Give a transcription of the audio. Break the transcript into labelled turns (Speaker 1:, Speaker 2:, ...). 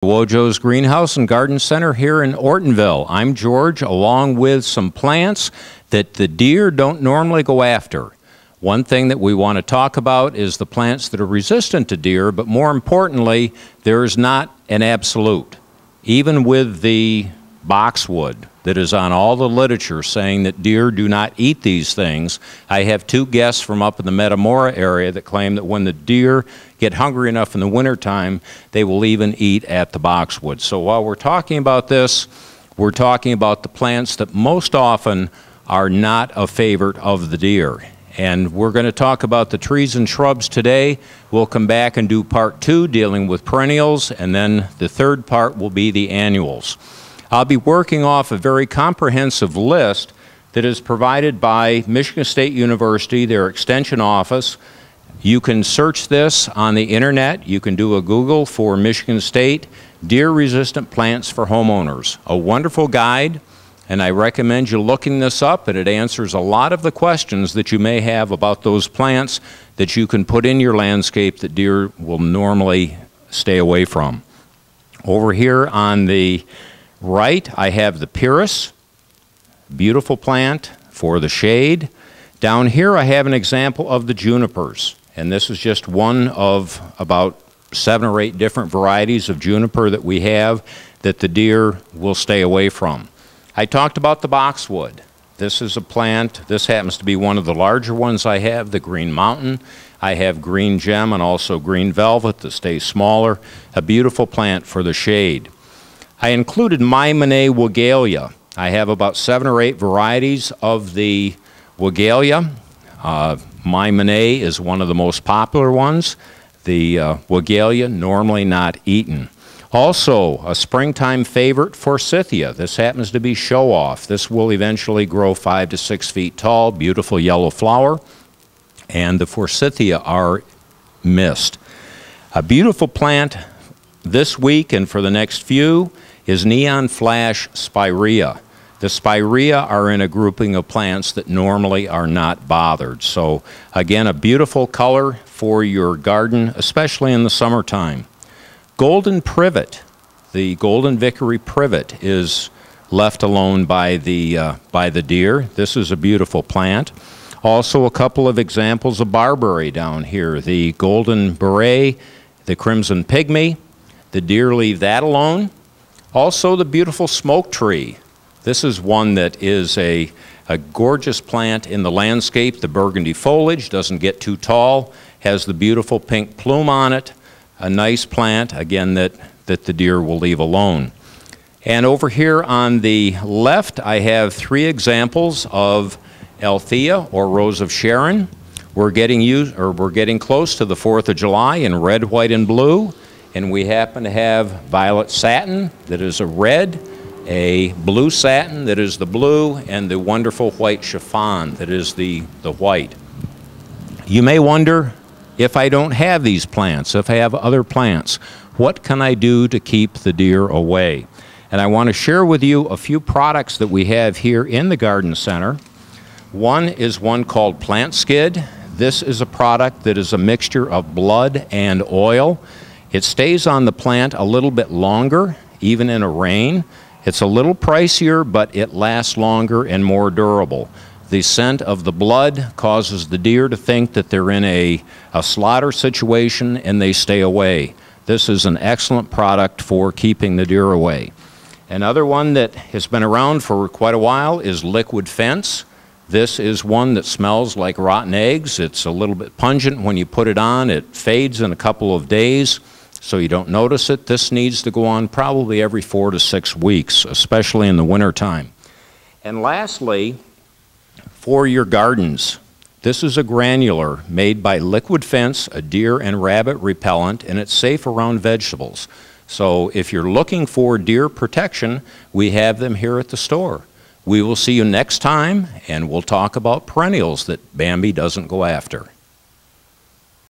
Speaker 1: Wojo's Greenhouse and Garden Center here in Ortonville. I'm George, along with some plants that the deer don't normally go after. One thing that we want to talk about is the plants that are resistant to deer, but more importantly, there is not an absolute. Even with the boxwood that is on all the literature saying that deer do not eat these things, I have two guests from up in the Metamora area that claim that when the deer get hungry enough in the wintertime, they will even eat at the boxwood. So while we're talking about this, we're talking about the plants that most often are not a favorite of the deer. And we're going to talk about the trees and shrubs today. We'll come back and do part 2 dealing with perennials, and then the third part will be the annuals. I'll be working off a very comprehensive list that is provided by Michigan State University, their extension office. You can search this on the internet. You can do a Google for Michigan State deer-resistant plants for homeowners. A wonderful guide, and I recommend you looking this up, and it answers a lot of the questions that you may have about those plants that you can put in your landscape that deer will normally stay away from. Over here on the right, I have the pyrrhus, beautiful plant for the shade. Down here, I have an example of the junipers, and this is just one of about 7 or 8 different varieties of juniper that we have that the deer will stay away from. I talked about the boxwood. This is a plant, this happens to be one of the larger ones I have, the Green Mountain. I have Green Gem and also Green Velvet that stays smaller, a beautiful plant for the shade. I included Maimone Weigela. I have about 7 or 8 varieties of the Weigela. Maimone is one of the most popular ones. The Weigela, normally not eaten. Also, a springtime favorite, Forsythia. This happens to be show-off. This will eventually grow 5 to 6 feet tall, beautiful yellow flower, and the Forsythia are missed. A beautiful plant this week and for the next few is Neon Flash Spirea. The Spirea are in a grouping of plants that normally are not bothered. So again, a beautiful color for your garden, especially in the summertime. Golden privet, the golden vickery privet, is left alone by the deer. This is a beautiful plant. Also a couple of examples of barberry down here. The golden beret, the crimson pygmy. The deer leave that alone. Also the beautiful smoke tree. This is one that is a gorgeous plant in the landscape. The burgundy foliage doesn't get too tall, has the beautiful pink plume on it. A nice plant, again, that the deer will leave alone. And over here on the left, I have 3 examples of Althea, or Rose of Sharon. We're getting close to the 4th of July in red, white, and blue. And we happen to have violet satin that is a red, a blue satin that is the blue, and the wonderful white chiffon that is the white. You may wonder, if I don't have these plants, if I have other plants, what can I do to keep the deer away? And I want to share with you a few products that we have here in the garden center. One is one called Plant Skid. This is a product that is a mixture of blood and oil. It stays on the plant a little bit longer, even in a rain. It's a little pricier, but it lasts longer and more durable. The scent of the blood causes the deer to think that they're in a slaughter situation, and they stay away. This is an excellent product for keeping the deer away. Another one that has been around for quite a while is Liquid Fence. This is one that smells like rotten eggs. It's a little bit pungent when you put it on. It fades in a couple of days, so you don't notice it. This needs to go on probably every 4 to 6 weeks, especially in the wintertime. And lastly, for your gardens, this is a granular made by Liquid Fence, a deer and rabbit repellent, and it's safe around vegetables. So if you're looking for deer protection, we have them here at the store. We will see you next time, and we'll talk about perennials that Bambi doesn't go after.